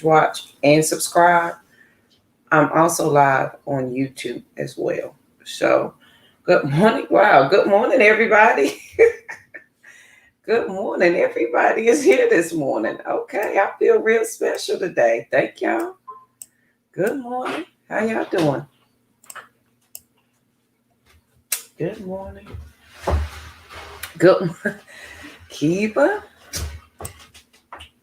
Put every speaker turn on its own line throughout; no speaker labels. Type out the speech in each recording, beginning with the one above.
watch, and subscribe. I'm also live on YouTube as well. So, good morning. Wow, good morning, everybody. Good morning. Everybody is here this morning. Okay, I feel real special today. Thank y'all. Good morning. How y'all doing? Good morning. Good morning. Kiva.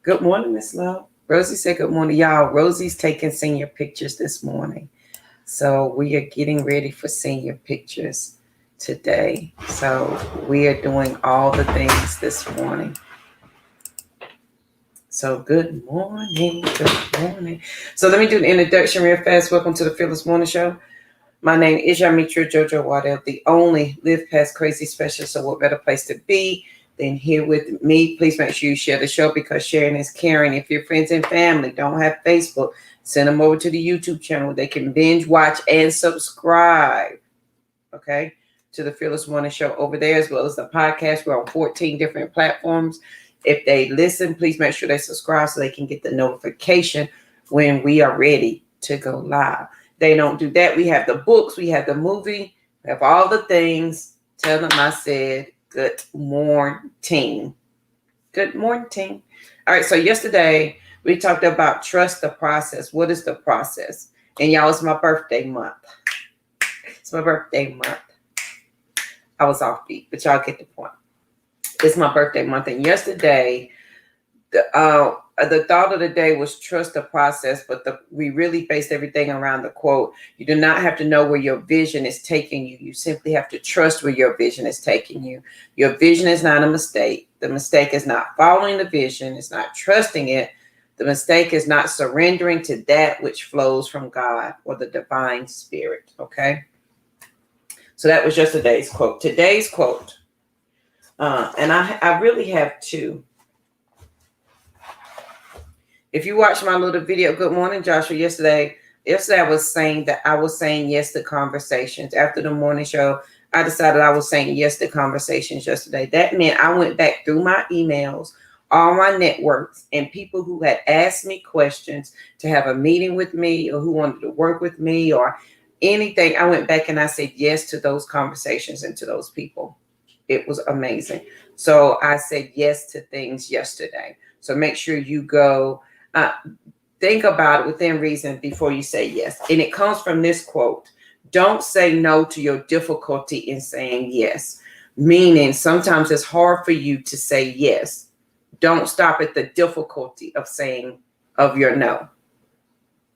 Good morning, Miss Love. Rosie said good morning, y'all. Rosie's taking senior pictures this morning. So we are getting ready for senior pictures today. So we are doing all the things this morning. So good morning. Good morning. So let me do the introduction real fast. Welcome to the Fearless Morning Show. My name is Yamitra Jojo Waddell, the only Live Past Crazy specialist. So what better place to be than here with me? Please make sure you share the show because sharing is caring. If your friends and family don't have Facebook, send them over to the YouTube channel. They can binge, watch, and subscribe, okay, to the Fearless Morning Show over there, as well as the podcast. We're on 14 different platforms. If they listen, please make sure they subscribe so they can get the notification when we are ready to go live. They don't do that. We have the books, we have the movie, we have all the things. Tell them I said good morning. Good morning. All right, so yesterday we talked about trust the process. What is the process? And y'all, it's my birthday month. It's my birthday month. I was offbeat, but y'all get the point. It's my birthday month, and yesterday, the thought of the day was trust the process, but we really based everything around the quote. You do not have to know where your vision is taking you. You simply have to trust where your vision is taking you. Your vision is not a mistake. The mistake is not following the vision. It's not trusting it. The mistake is not surrendering to that which flows from God or the divine spirit. Okay. So that was yesterday's quote. Today's quote, and I really have two. If you watch my little video, good morning, Joshua, yesterday I was saying that I was saying yes to conversations. After the morning show, I decided I was saying yes to conversations yesterday. That meant I went back through my emails, all my networks, and people who had asked me questions to have a meeting with me or who wanted to work with me or anything. I went back and I said yes to those conversations and to those people. It was amazing. So I said yes to things yesterday. So make sure you go think about it within reason before you say yes. And it comes from this quote: don't say no to your difficulty in saying yes. Meaning sometimes it's hard for you to say yes. Don't stop at the difficulty of saying of your no.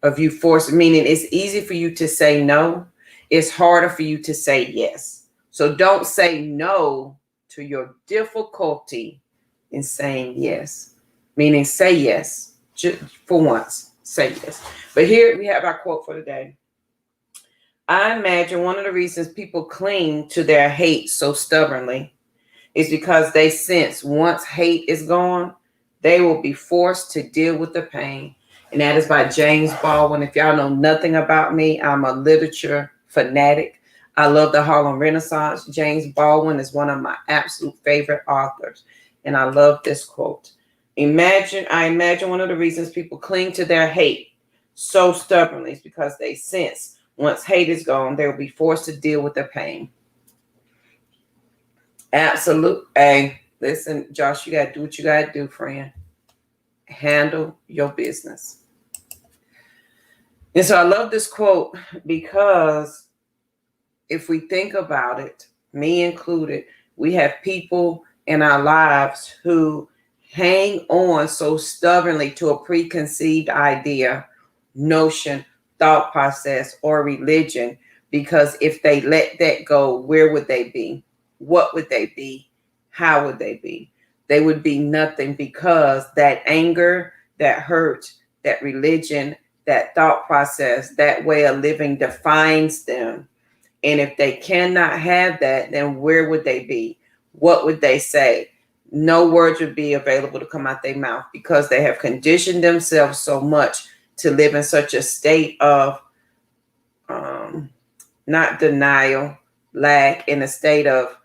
Of you force, meaning it's easy for you to say no. It's harder for you to say yes. So don't say no to your difficulty in saying yes. Meaning say yes. For once, say yes. But here we have our quote for today. I imagine one of the reasons people cling to their hate so stubbornly is because they sense once hate is gone, they will be forced to deal with the pain. And that is by James Baldwin. If y'all know nothing about me, I'm a literature fanatic. I love the Harlem Renaissance. James Baldwin is one of my absolute favorite authors. And I love this quote. I imagine one of the reasons people cling to their hate so stubbornly is because they sense once hate is gone, they will be forced to deal with the pain. Absolute. Hey, listen, Josh, you got to do what you got to do, friend. Handle your business. And so I love this quote because if we think about it, me included, we have people in our lives who hang on so stubbornly to a preconceived idea, notion, thought process, or religion, because if they let that go, where would they be? What would they be? How would they be? They would be nothing because that anger, that hurt, that religion, that thought process, that way of living defines them. And if they cannot have that, then where would they be? What would they say? No words would be available to come out their mouth because they have conditioned themselves so much to live in such a state of not denial, lack, in a state of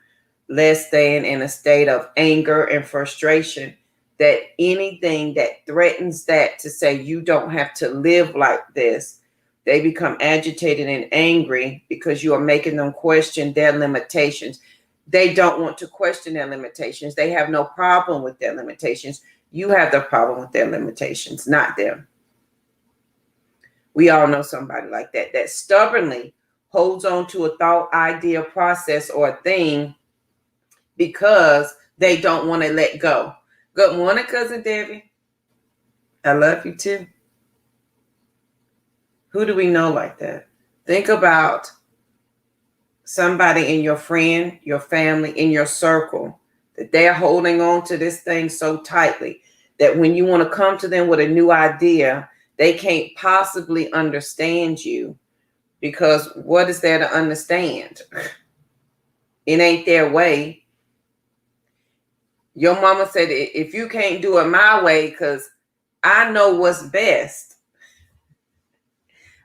less than, in a state of anger and frustration, that anything that threatens that, to say you don't have to live like this, they become agitated and angry because you are making them question their limitations. They don't want to question their limitations. They have no problem with their limitations. You have the problem with their limitations, not them. We all know somebody like that, that stubbornly holds on to a thought, idea, process, or a thing because they don't want to let go. Good morning, Cousin Debbie. I love you too. Who do we know like that? Think about somebody in your friend, your family, in your circle, that they're holding on to this thing so tightly that when you want to come to them with a new idea, they can't possibly understand you, because what is there to understand? It ain't their way. Your mama said, if you can't do it my way, because I know what's best.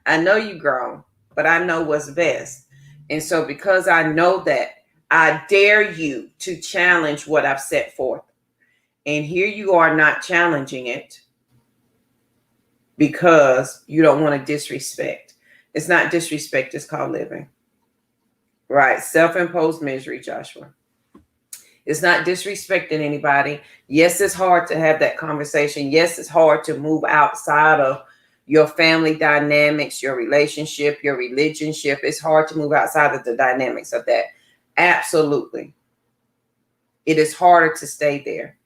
I know you grown, but I know what's best. And so because I know that, I dare you to challenge what I've set forth. And here you are not challenging it because you don't want to disrespect. It's not disrespect, it's called living. Right? Self-imposed misery, Joshua. It's not disrespecting anybody. Yes, it's hard to have that conversation. Yes, it's hard to move outside of your family dynamics, your relationship, your religionship. It's hard to move outside of the dynamics of that. Absolutely. It is harder to stay there.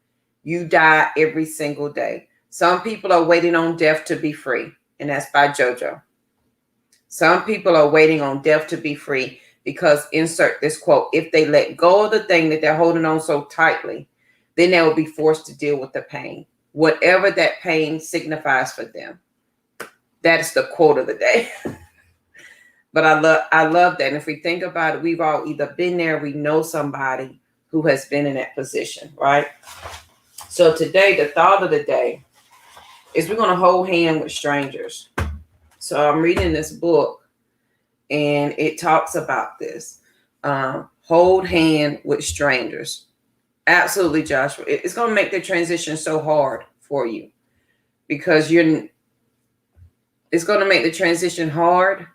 You die every single day. Some people are waiting on death to be free, and that's by JoJo. Some people are waiting on death to be free because, insert this quote, if they let go of the thing that they're holding on so tightly, then they will be forced to deal with the pain, whatever that pain signifies for them. That's the quote of the day. But I love that. And if we think about it, we've all either been there, we know somebody who has been in that position, right? So today, the thought of the day is we're going to hold hand with strangers. So I'm reading this book and it talks about this. Hold hand with strangers. Absolutely, Joshua. It's going to make the transition so hard for you because it's going to make the transition hard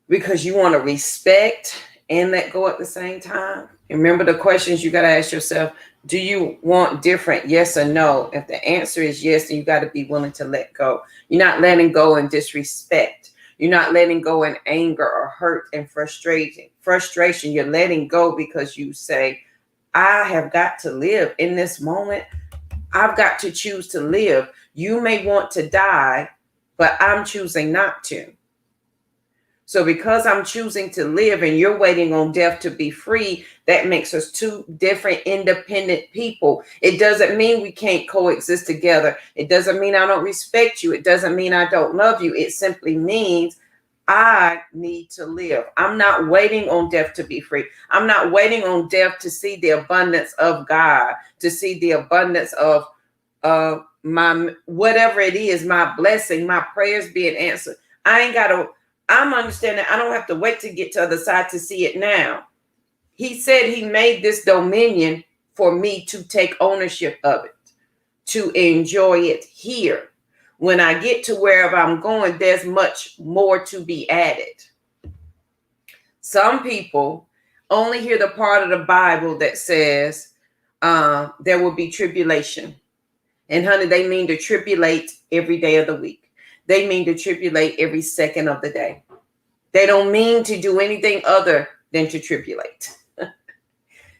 because you want to respect and let go at the same time. And remember the questions you got to ask yourself. Do you want different? Yes or no? If the answer is yes, then you got to be willing to let go. You're not letting go in disrespect. You're not letting go in anger or hurt and frustration. You're letting go because you say, I have got to live in this moment. I've got to choose to live. You may want to die, but I'm choosing not to. So because I'm choosing to live and you're waiting on death to be free, that makes us two different independent people. It doesn't mean we can't coexist together. It doesn't mean I don't respect you. It doesn't mean I don't love you. It simply means I need to live. I'm not waiting on death to be free. I'm not waiting on death to see the abundance of God, to see the abundance of my, whatever it is, my blessing, my prayers being answered. I'm understanding I don't have to wait to get to the other side to see it now. He said he made this dominion for me to take ownership of it, to enjoy it here. When I get to wherever I'm going, there's much more to be added. Some people only hear the part of the Bible that says there will be tribulation. And honey, they mean to tribulate every day of the week. They mean to tribulate every second of the day. They don't mean to do anything other than to tribulate.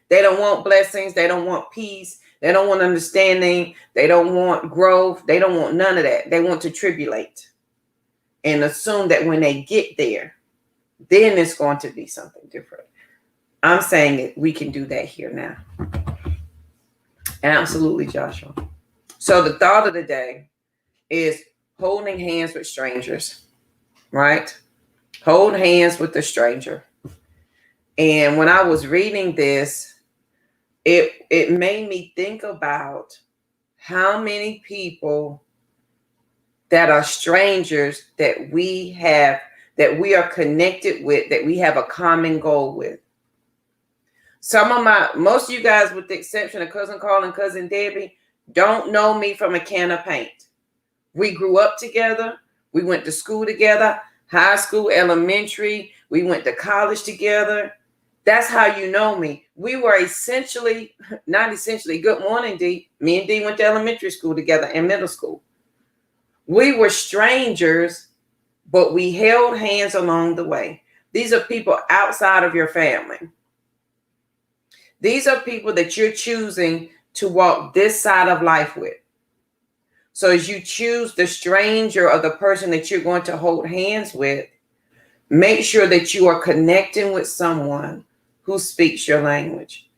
They don't want blessings. They don't want peace. They don't want understanding. They don't want growth. They don't want none of that. They want to tribulate and assume that when they get there, then it's going to be something different. I'm saying it. We can do that here now. Absolutely, Joshua. So the thought of the day is holding hands with strangers, right? Hold hands with a stranger. And when I was reading this, it made me think about how many people that are strangers that we are connected with, that we have a common goal with. Most of you guys, with the exception of Cousin Carl and Cousin Debbie, don't know me from a can of paint. We grew up together. We went to school together, high school, elementary. We went to college together. That's how you know me. We were essentially, not essentially, good morning, D. Me and D went to elementary school together and middle school. We were strangers, but we held hands along the way. These are people outside of your family. These are people that you're choosing to walk this side of life with. So as you choose the stranger or the person that you're going to hold hands with, make sure that you are connecting with someone who speaks your language.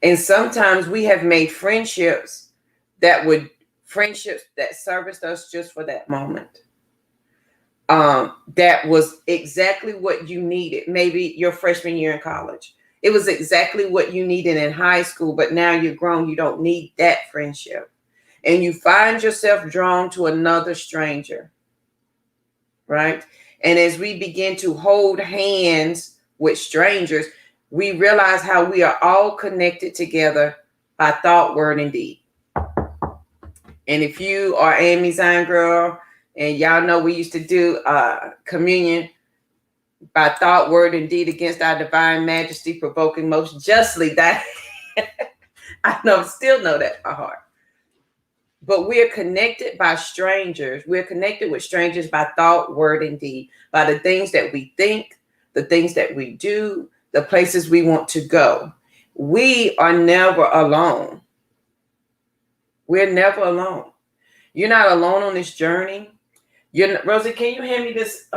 And sometimes we have made friendships that serviced us just for that moment. That was exactly what you needed. Maybe your freshman year in college. It was exactly what you needed in high school, but now you're grown. You don't need that friendship. And you find yourself drawn to another stranger, right? And as we begin to hold hands with strangers, we realize how we are all connected together by thought, word, and deed. And if you are Amy Zion girl, and y'all know we used to do communion by thought, word, and deed against our divine majesty, provoking most justly that still know that by heart. But we are connected by strangers. We're connected with strangers by thought, word, and deed, by the things that we think, the things that we do, the places we want to go. We are never alone. We're never alone. You're not alone on this journey. Rosie, can you hand me this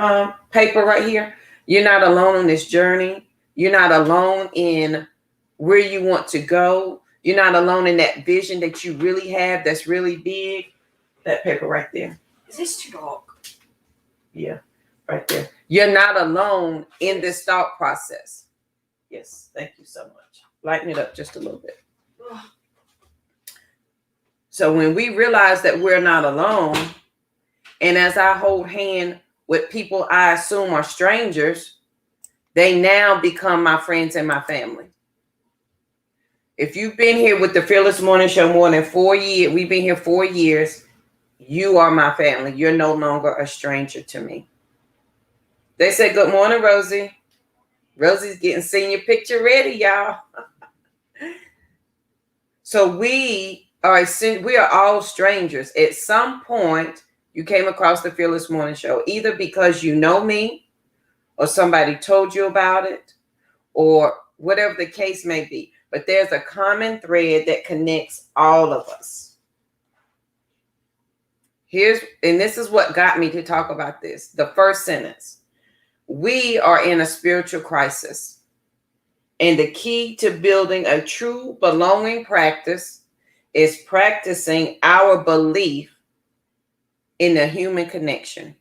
paper right here? You're not alone on this journey. You're not alone in where you want to go. You're not alone in that vision that you really have that's really big. That paper right there.
Is this too dark?
Yeah, right there. You're not alone in this thought process. Yes, thank you so much. Lighten it up just a little bit. So when we realize that we're not alone, and as I hold hand with people I assume are strangers, they now become my friends and my family. If you've been here with the Fearless Morning Show more than 4 years, we've been here 4 years, you are my family. You're no longer a stranger to me. They said, good morning, Rosie. Rosie's getting senior picture ready, y'all. So we are all strangers. At some point, you came across the Fearless Morning Show, either because you know me or somebody told you about it or whatever the case may be. But there's a common thread that connects all of us. And this is what got me to talk about this. The first sentence. We are in a spiritual crisis. And the key to building a true belonging practice is practicing our belief in the human connection.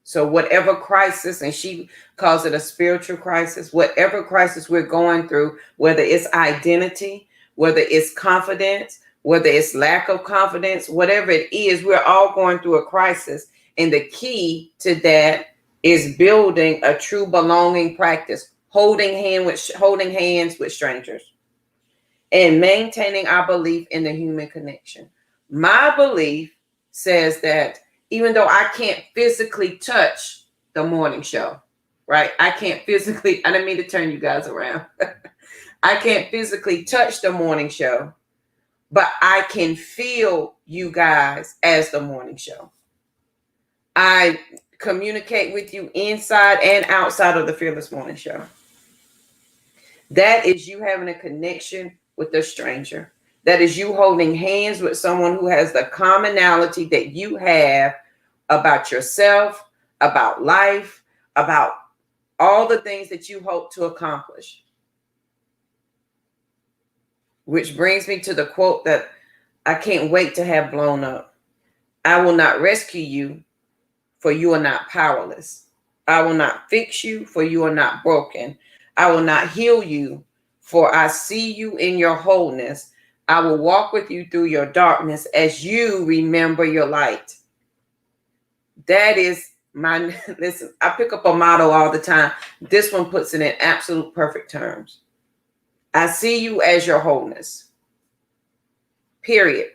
So whatever crisis, and she calls it a spiritual crisis, whatever crisis we're going through, whether it's identity, whether it's confidence, whether it's lack of confidence, whatever it is, we're all going through a crisis. And the key to that is building a true belonging practice, holding hands with strangers, and maintaining our belief in the human connection. My belief says that even though I can't physically touch the morning show, right? I didn't mean to turn you guys around. I can't physically touch the morning show, but I can feel you guys as the morning show. I communicate with you inside and outside of the Fearless Morning Show. That is you having a connection with a stranger. That is you holding hands with someone who has the commonality that you have about yourself, about life, about all the things that you hope to accomplish. Which brings me to the quote that I can't wait to have blown up. I will not rescue you, for you are not powerless. I will not fix you, for you are not broken. I will not heal you, for I see you in your wholeness. I will walk with you through your darkness as you remember your light. That is listen, I pick up a motto all the time. This one puts it in absolute perfect terms. I see you as your wholeness. Period.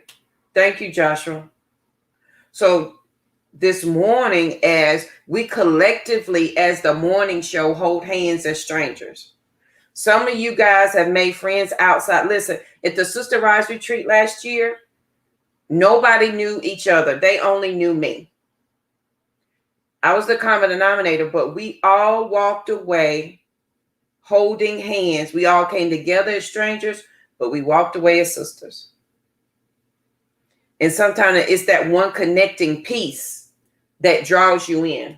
Thank you, Joshua. So this morning, as we collectively, as the morning show, hold hands as strangers. Some of you guys have made friends outside. Listen, at the Sister Rise retreat last year, nobody knew each other. They only knew me. I was the common denominator, but we all walked away holding hands. We all came together as strangers, but we walked away as sisters. And sometimes it's that one connecting piece that draws you in.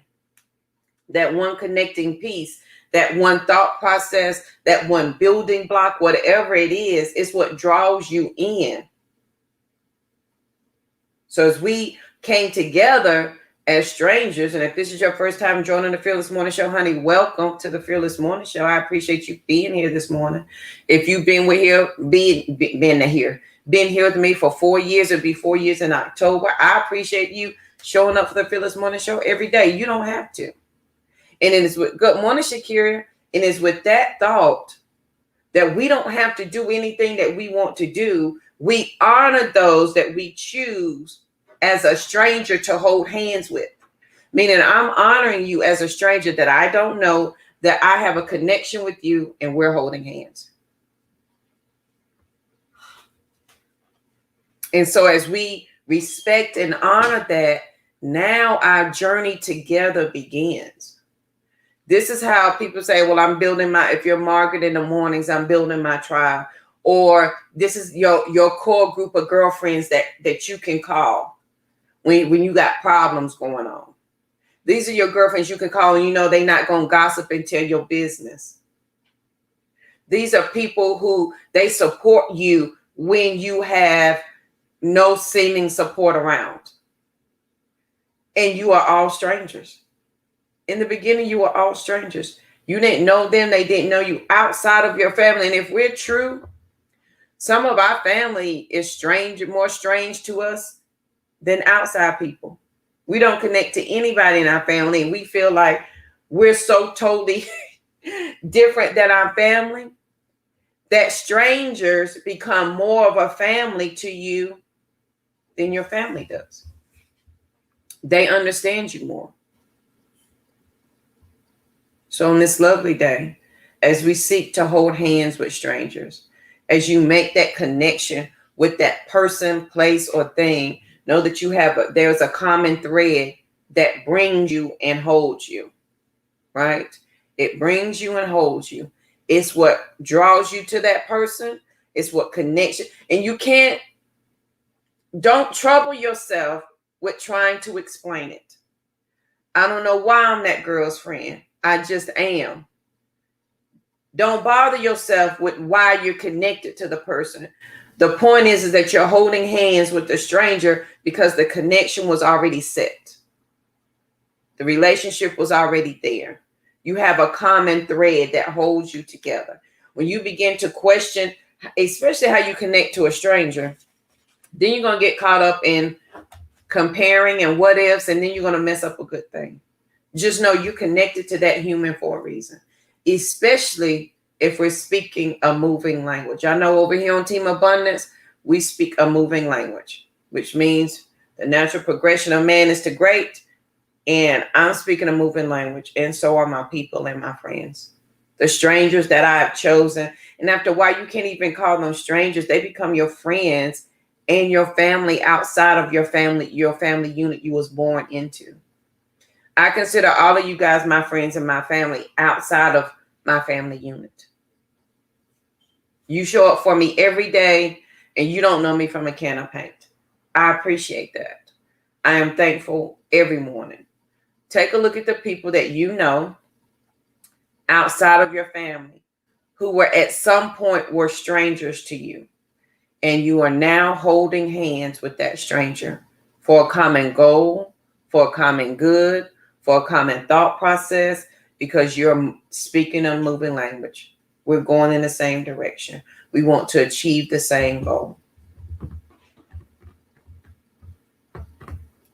That one connecting piece, that one thought process, that one building block, whatever it is what draws you in. So as we came together as strangers, and if this is your first time joining the Fearless Morning Show, honey, welcome to the Fearless Morning Show. I appreciate you being here this morning. If you've been here with me for 4 years, it'll be 4 years in October. I appreciate you showing up for the Fearless Morning Show every day. You don't have to. And it is with good morning, Shakira. And it's with that thought that we don't have to do anything that we want to do. We honor those that we choose as a stranger to hold hands with. Meaning I'm honoring you as a stranger that I don't know, that I have a connection with you, and we're holding hands. And so as we respect and honor that, now our journey together begins. This is how people say, well, I'm building if you're marketing in the mornings, I'm building my tribe. Or this is your core group of girlfriends that you can call when you got problems going on. These are your girlfriends you can call, and they're not going to gossip and tell your business. These are people who they support you when you have no seeming support around. And you are all strangers. In the beginning, you were all strangers. You didn't know them. They didn't know you outside of your family. And if we're true, some of our family is more strange to us than outside people. We don't connect to anybody in our family, and we feel like we're so totally different than our family that strangers become more of a family to you than your family does. They understand you more. So on this lovely day, as we seek to hold hands with strangers, as you make that connection with that person, place, or thing, know that there's a common thread that brings you and holds you, right? It brings you and holds you. It's what draws you to that person. It's what connects you. And don't trouble yourself with trying to explain it. I don't know why I'm that girl's friend. I just am. Don't bother yourself with why you're connected to the person. The point is that you're holding hands with the stranger because the connection was already set. The relationship was already there. You have a common thread that holds you together. When you begin to question, especially how you connect to a stranger, then you're going to get caught up in comparing and what ifs, and then you're going to mess up a good thing. Just know you're connected to that human for a reason, especially if we're speaking a moving language. I know over here on Team Abundance, we speak a moving language, which means the natural progression of man is to great. And I'm speaking a moving language. And so are my people and my friends, the strangers that I've chosen. And after a while, you can't even call them strangers. They become your friends and your family outside of your family unit you was born into. I consider all of you guys my friends and my family outside of my family unit. You show up for me every day and you don't know me from a can of paint. I appreciate that. I am thankful every morning. Take a look at the people that you know outside of your family who were at some point were strangers to you. And you are now holding hands with that stranger for a common goal, for a common good, for a common thought process, because you're speaking a moving language. We're going in the same direction. We want to achieve the same goal.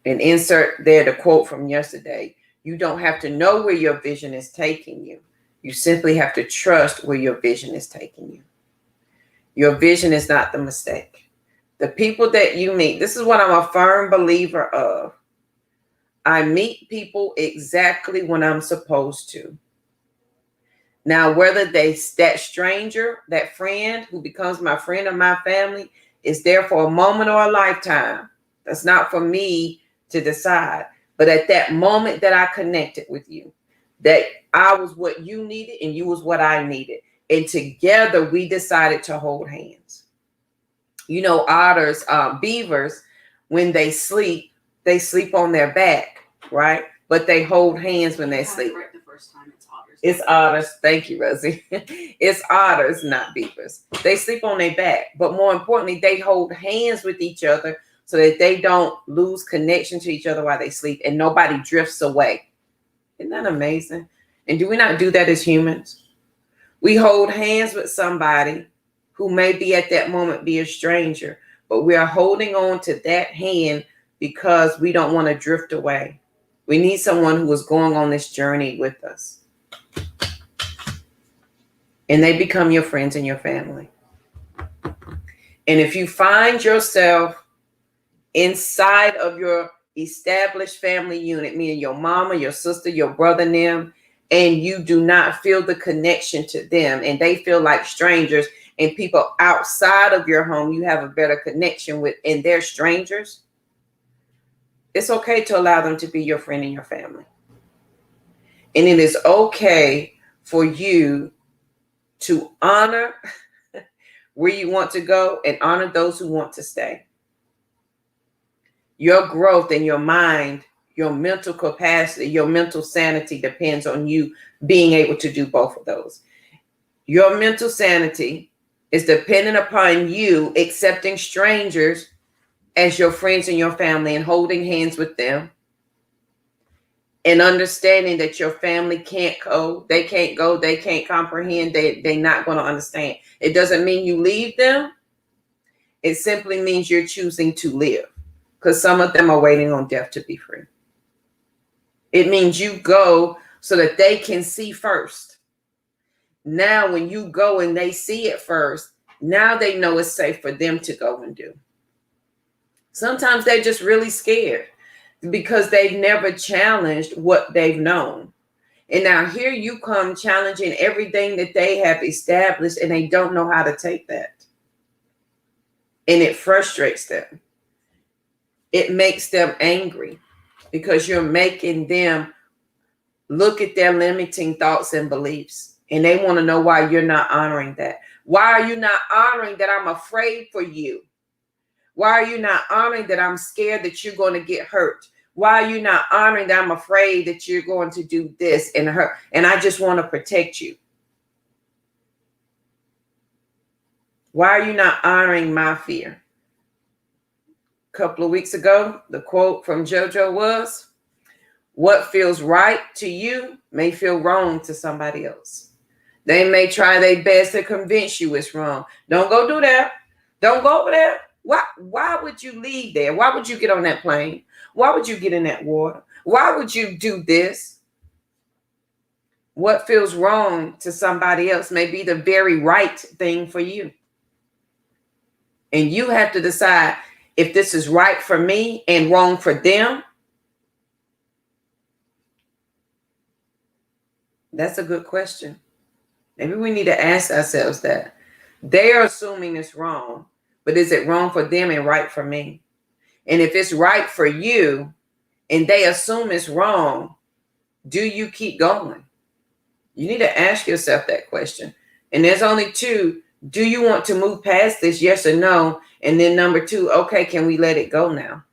And insert there the quote from yesterday. You don't have to know where your vision is taking you. You simply have to trust where your vision is taking you. Your vision is not the mistake. The people that you meet, this is what I'm a firm believer of. I meet people exactly when I'm supposed to. Now, whether that stranger, that friend who becomes my friend or my family is there for a moment or a lifetime, that's not for me to decide. But at that moment that I connected with you, that I was what you needed and you was what I needed. And together we decided to hold hands. You know, otters, beavers, when they sleep on their back, right? But they hold hands when they sleep.
Correct the first time, it's otters.
It's otters. Thank you, Rosie. It's otters, not beavers. They sleep on their back, but more importantly, they hold hands with each other so that they don't lose connection to each other while they sleep and nobody drifts away. Isn't that amazing? And do we not do that as humans? We hold hands with somebody who may be at that moment be a stranger, but we are holding on to that hand because we don't want to drift away. We need someone who is going on this journey with us. And they become your friends and your family. And if you find yourself inside of your established family unit, meaning your mama, your sister, your brother, and them, and you do not feel the connection to them and they feel like strangers, and people outside of your home you have a better connection with and they're strangers, it's okay to allow them to be your friend and your family. And it is okay for you to honor where you want to go and honor those who want to stay. Your growth in your mind, your mental capacity, your mental sanity depends on you being able to do both of those. Your mental sanity is dependent upon you accepting strangers as your friends and your family and holding hands with them and understanding that your family can't go, they can't comprehend, they're not going to understand. It doesn't mean you leave them. It simply means you're choosing to live, because some of them are waiting on death to be free. It means you go so that they can see first. Now, when you go and they see it first, now they know it's safe for them to go and do. Sometimes they're just really scared because they've never challenged what they've known. And now here you come challenging everything that they have established, and they don't know how to take that. And it frustrates them. It makes them angry because you're making them look at their limiting thoughts and beliefs. And they want to know why you're not honoring that. Why are you not honoring that I'm afraid for you? Why are you not honoring that I'm scared that you're going to get hurt? Why are you not honoring that I'm afraid that you're going to do this and hurt? And I just want to protect you. Why are you not honoring my fear? A couple of weeks ago, the quote from JoJo was, what feels right to you may feel wrong to somebody else. They may try their best to convince you it's wrong. Don't go do that. Don't go over there. Why would you leave there? Why would you get on that plane? Why would you get in that water? Why would you do this? What feels wrong to somebody else may be the very right thing for you. And you have to decide if this is right for me and wrong for them. That's a good question. Maybe we need to ask ourselves that. They're assuming it's wrong, but is it wrong for them and right for me? And if it's right for you and they assume it's wrong, do you keep going? You need to ask yourself that question. And there's only two. Do you want to move past this? Yes or no? And then number two, okay, can we let it go now?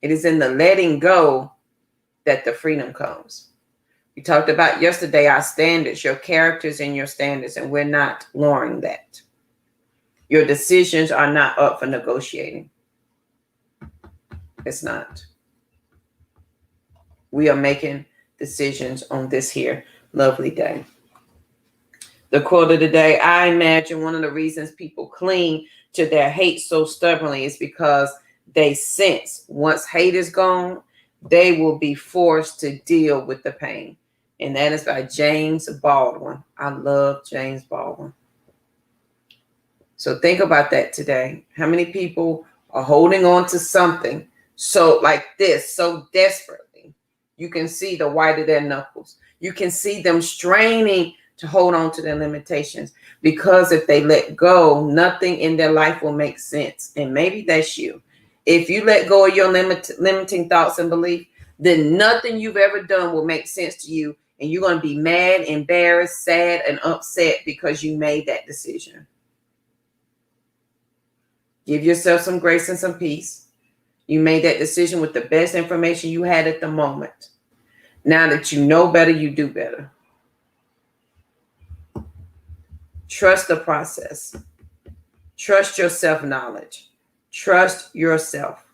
It is in the letting go that the freedom comes. We talked about yesterday our standards, your characters and your standards, and we're not lowering that. Your decisions are not up for negotiating. It's not. We are making decisions on this here lovely day. The quote of the day, I imagine one of the reasons people cling to their hate so stubbornly is because they sense once hate is gone, they will be forced to deal with the pain. And that is by James Baldwin. I love James Baldwin. So think about that today. How many people are holding on to something so like this, so desperately? You can see the white of their knuckles. You can see them straining to hold on to their limitations, because if they let go, nothing in their life will make sense. And maybe that's you. If you let go of your limiting thoughts and beliefs, then nothing you've ever done will make sense to you. And you're going to be mad, embarrassed, sad, and upset because you made that decision. Give yourself some grace and some peace. You made that decision with the best information you had at the moment. Now that you know better, you do better. Trust the process. Trust your self-knowledge. Trust yourself.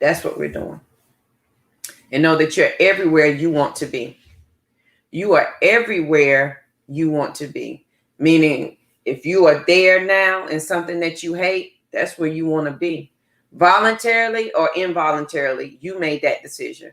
That's what we're doing. And know that you're everywhere you want to be. You are everywhere you want to be. Meaning, if you are there now in something that you hate, that's where you want to be. Voluntarily or involuntarily, you made that decision.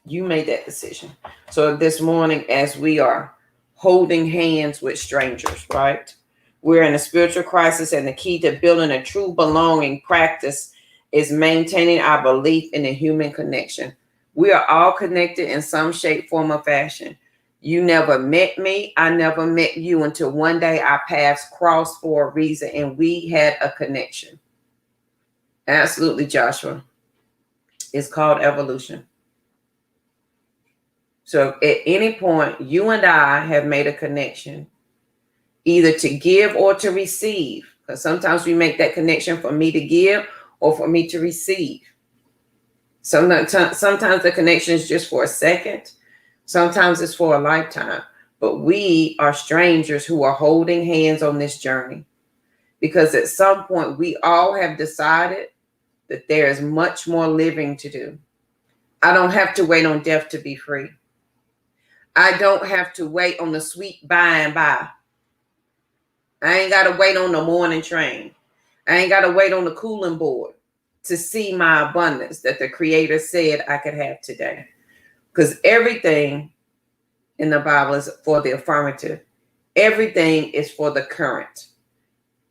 You made that decision. So this morning, as we are holding hands with strangers, right? We're in a spiritual crisis, and the key to building a true belonging practice is maintaining our belief in the human connection. We are all connected in some shape, form, or fashion. You never met me. I never met you until one day our paths crossed for a reason and we had a connection. Absolutely, Joshua. It's called evolution. So at any point, you and I have made a connection, either to give or to receive. Because sometimes we make that connection for me to give or for me to receive. Sometimes the connection is just for a second. Sometimes it's for a lifetime. But we are strangers who are holding hands on this journey. Because at some point, we all have decided that there is much more living to do. I don't have to wait on death to be free. I don't have to wait on the sweet by and by. I ain't got to wait on the morning train. I ain't got to wait on the cooling board to see my abundance that the Creator said I could have today. Because everything in the Bible is for the affirmative. Everything is for the current.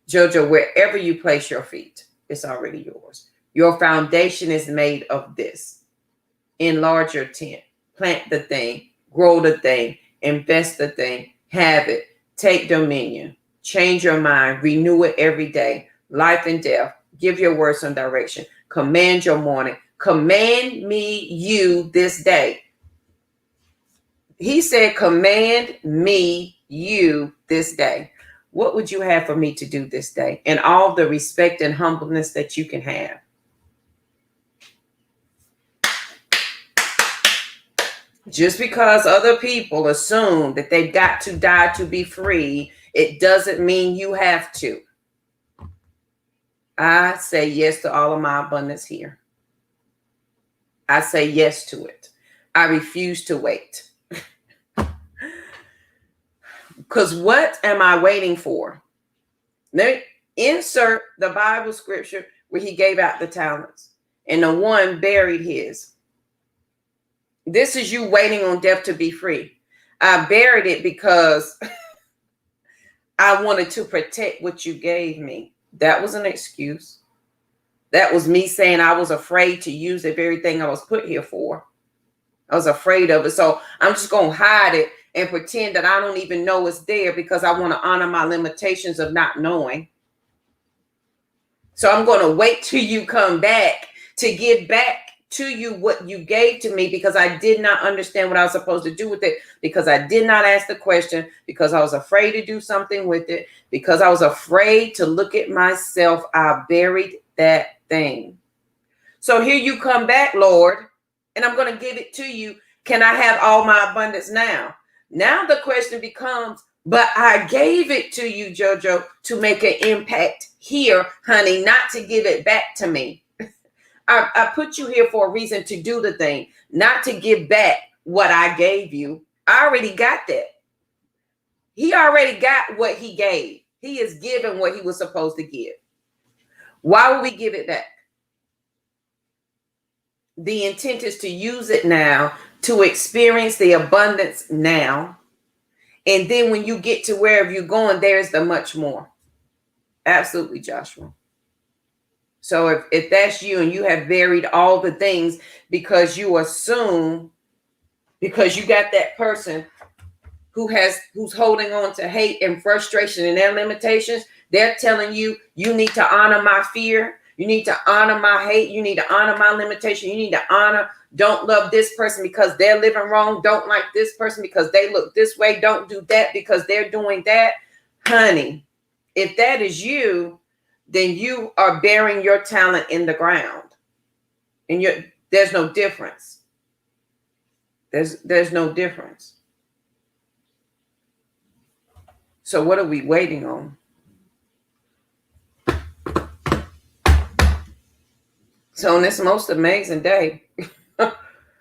Jojo, wherever you place your feet, it's already yours. Your foundation is made of this. Enlarge your tent. Plant the thing. Grow the thing. Invest the thing. Have it. Take dominion. Change your mind. Renew it every day. Life and death. Give your word some direction. Command your morning. Command me you this day. He said, command me you this day. What would you have for me to do this day? And all the respect and humbleness that you can have. Just because other people assume that they've got to die to be free, it doesn't mean you have to. I say yes to all of my abundance here. I say yes to it. I refuse to wait. Because what am I waiting for? Let me insert the Bible scripture where he gave out the talents and the one buried his. This is you waiting on death to be free. I buried it because I wanted to protect what you gave me. That was an excuse. That was me saying I was afraid to use the very thing I was put here for. I was afraid of it. So I'm just going to hide it and pretend that I don't even know it's there because I want to honor my limitations of not knowing. So I'm going to wait till you come back to give back to you what you gave to me, because I did not understand what I was supposed to do with it, because I did not ask the question, because I was afraid to do something with it, because I was afraid to look at myself. I buried that thing. So here you come back, Lord, and I'm going to give it to you. Can I have all my abundance now? Now the question becomes, but I gave it to you, Jojo, to make an impact here, honey, not to give it back to me. I put you here for a reason to do the thing, not to give back what I gave you. I already got that. He already got what he gave. He is given what he was supposed to give. Why would we give it back? The intent is to use it now, to experience the abundance now, And then when you get to wherever you're going, there's the much more. Absolutely, Joshua. So if that's you and you have buried all the things because you assume, because you got that person who's holding on to hate and frustration and their limitations, they're telling you, you need to honor my fear. You need to honor my hate. You need to honor my limitation. You need to honor, don't love this person because they're living wrong. Don't like this person because they look this way. Don't do that because they're doing that. Honey, if that is you, then you are burying your talent in the ground. And there's no difference. There's no difference. So what are we waiting on? So on this most amazing day,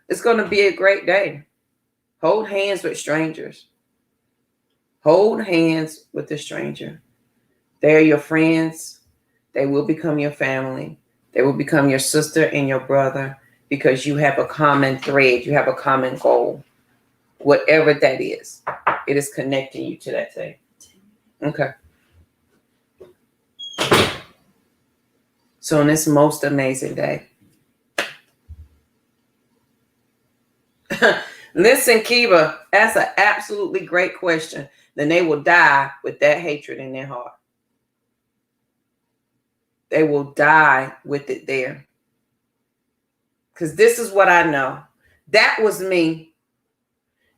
it's going to be a great day. Hold hands with strangers. Hold hands with the stranger. They're your friends. They will become your family. They will become your sister and your brother because you have a common thread. You have a common goal. Whatever that is, it is connecting you to that thing. Okay. So on this most amazing day, listen, Kiva, that's an absolutely great question. Then they will die with that hatred in their heart. They will die with it there. Because this is what I know. That was me.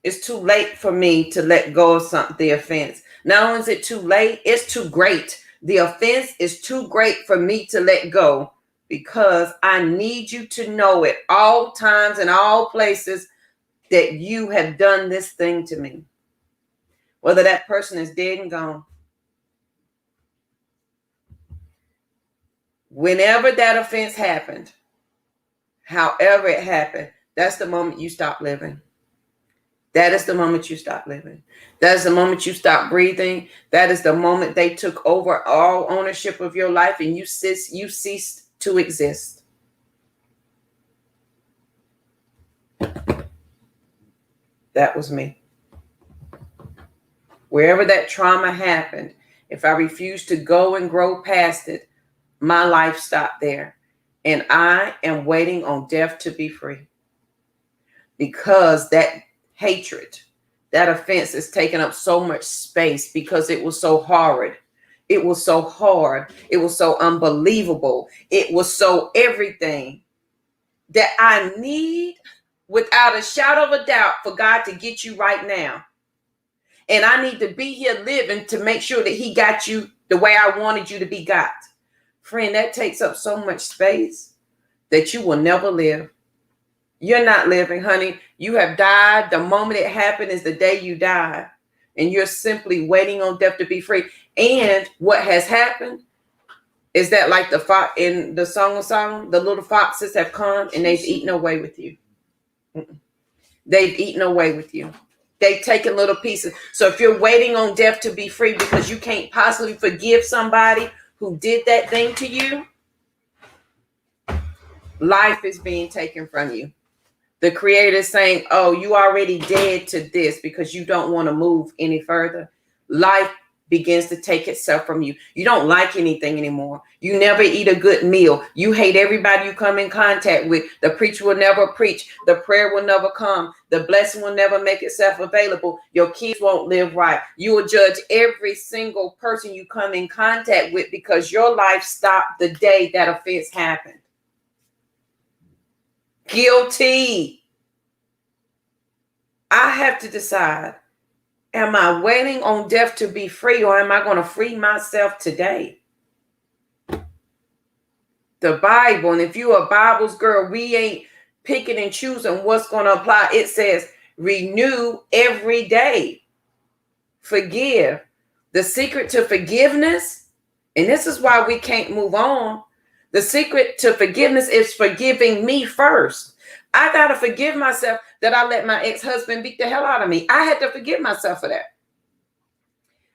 It's too late for me to let go of the offense. Not only is it too late, it's too great. The offense is too great for me to let go because I need you to know at all times and all places that you have done this thing to me. Whether that person is dead and gone. Whenever that offense happened, however it happened, that's the moment you stop living. That is the moment you stop living. That is the moment you stop breathing. That is the moment they took over all ownership of your life and you ceased to exist. That was me. Wherever that trauma happened, if I refused to go and grow past it, my life stopped there. And I am waiting on death to be free. Because that hatred, that offense is taking up so much space because it was so horrid. It was so hard. It was so unbelievable. It was so everything that I need, without a shadow of a doubt, for God to get you right now. And I need to be here living to make sure that he got you the way I wanted you to be got. Friend, that takes up so much space that you will never live. You're not living, honey. You have died. The moment it happened is the day you died. And you're simply waiting on death to be free. And what has happened is that, like the fox in the Song of Solomon, the little foxes have come and they've eaten away with you. They've eaten away with you. They've taken little pieces. So if you're waiting on death to be free because you can't possibly forgive somebody who did that thing to you, life is being taken from you. The Creator is saying, oh, you already dead to this because you don't want to move any further. Life begins to take itself from you. You don't like anything anymore. You never eat a good meal. You hate everybody you come in contact with. The preacher will never preach. The prayer will never come. The blessing will never make itself available. Your kids won't live right. You will judge every single person you come in contact with because your life stopped the day that offense happened. Guilty. I have to decide, am I waiting on death to be free or am I going to free myself today? The Bible, and if you're a Bible's girl, we ain't picking and choosing what's going to apply. It says renew every day. Forgive. The secret to forgiveness, and this is why we can't move on. The secret to forgiveness is forgiving me first. I got to forgive myself that I let my ex-husband beat the hell out of me. I had to forgive myself for that.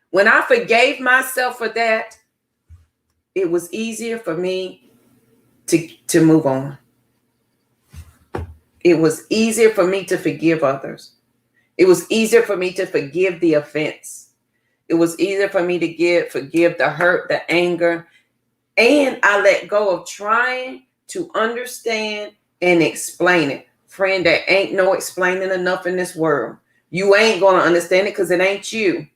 When I forgave myself for that, it was easier for me to move on. It was easier for me to forgive others. It was easier for me to forgive the offense. It was easier for me to forgive the hurt, the anger. And I let go of trying to understand and explain it. Friend, there ain't no explaining enough in this world. You ain't going to understand it because it ain't you.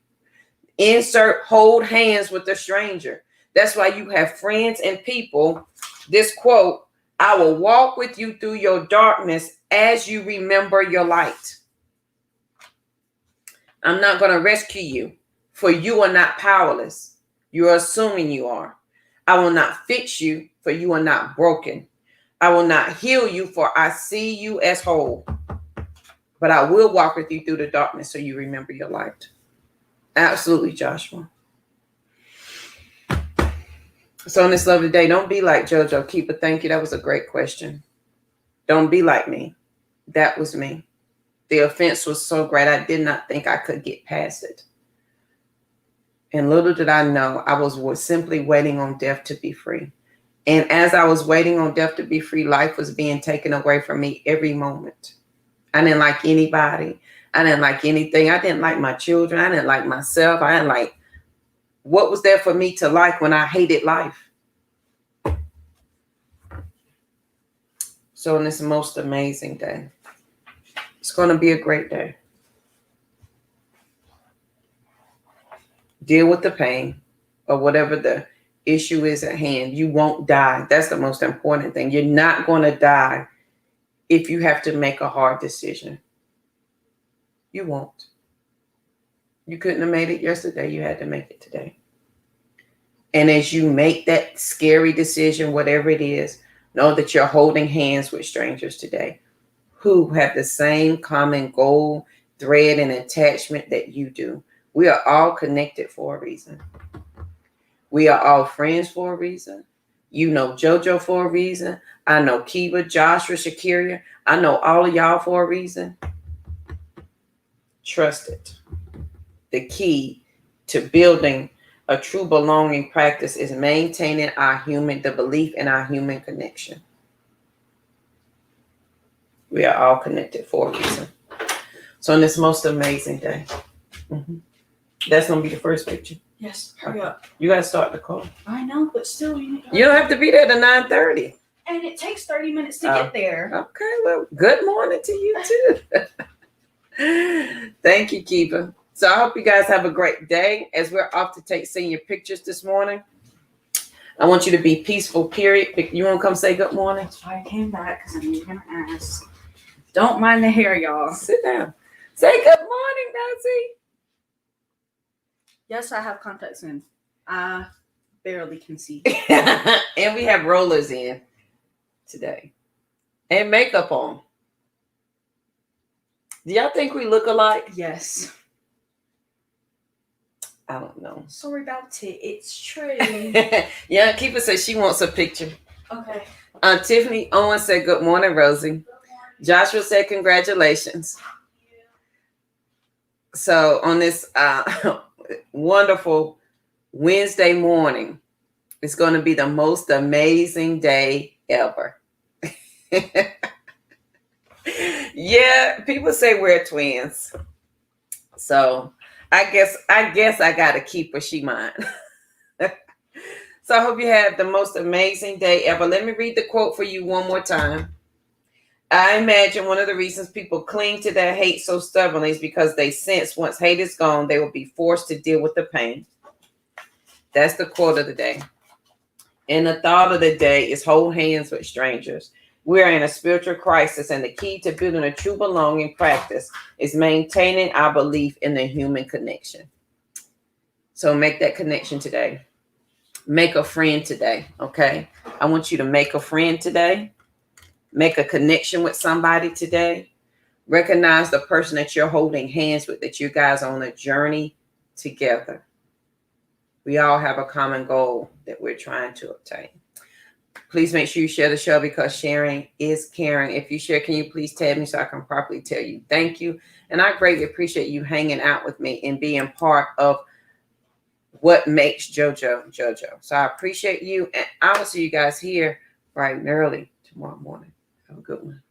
Insert hold hands with a stranger. That's why you have friends and people. This quote, I will walk with you through your darkness as you remember your light. I'm not going to rescue you, for you are not powerless. You're assuming you are. I will not fix you, for you are not broken. I will not heal you, for I see you as whole. But I will walk with you through the darkness so you remember your light. Absolutely, Joshua. So on this lovely day, don't be like JoJo. Keep it. Thank you. That was a great question. Don't be like me. That was me. The offense was so great, I did not think I could get past it. And little did I know, I was simply waiting on death to be free. And as I was waiting on death to be free, life was being taken away from me every moment. I didn't like anybody. I didn't like anything. I didn't like my children. I didn't like myself. I didn't like what was there for me to like when I hated life. So on this most amazing day, it's going to be a great day. Deal with the pain or whatever the issue is at hand. You won't die. That's the most important thing. You're not going to die if you have to make a hard decision. You won't. You couldn't have made it yesterday. You had to make it today. And as you make that scary decision, whatever it is, know that you're holding hands with strangers today who have the same common goal, thread, and attachment that you do. We are all connected for a reason. We are all friends for a reason. You know JoJo for a reason. I know Kiva, Joshua, Shakiria. I know all of y'all for a reason. Trust it. The key to building a true belonging practice is maintaining the belief in our human connection. We are all connected for a reason. So on this most amazing day, that's going to be the first picture.
Yes, hurry up.
You got to start the call.
I know, but still. You
don't have to be there to 9:30.
And it takes 30 minutes to get there.
Okay, well, good morning to you too. Thank you, Kiva. So I hope you guys have a great day. As we're off to take senior pictures this morning, I want you to be peaceful, period. You want to come say good morning?
That's why I came back, because I knew you were going to ask. Don't mind the hair, y'all.
Sit down. Say good morning, Nancy.
Yes, I have contacts in. I barely can see.
And we have rollers in today. And makeup on. Do y'all think we look alike?
Yes.
I don't know.
Sorry about it. It's true.
Yeah, Keeper says she wants a picture.
Okay.
Tiffany Owen said, good morning, Rosie. Good morning. Joshua said, congratulations. So on this wonderful Wednesday morning, it's going to be the most amazing day ever. Yeah, people say we're twins. So I guess I got to keep her. She mine. So I hope you have the most amazing day ever. Let me read the quote for you one more time. I imagine one of the reasons people cling to their hate so stubbornly is because they sense once hate is gone, they will be forced to deal with the pain. That's the quote of the day. And the thought of the day is hold hands with strangers. We are in a spiritual crisis, and the key to building a true belonging practice is maintaining our belief in the human connection. So make that connection today. Make a friend today, okay? I want you to make a friend today. Make a connection with somebody today. Recognize the person that you're holding hands with, that you guys are on a journey together. We all have a common goal that we're trying to obtain. Please make sure you share the show, because sharing is caring. If you share, can you please tag me so I can properly tell you thank you? And I greatly appreciate you hanging out with me and being part of what makes JoJo. So I appreciate you, and I will see you guys here bright and early tomorrow morning. Have a good one.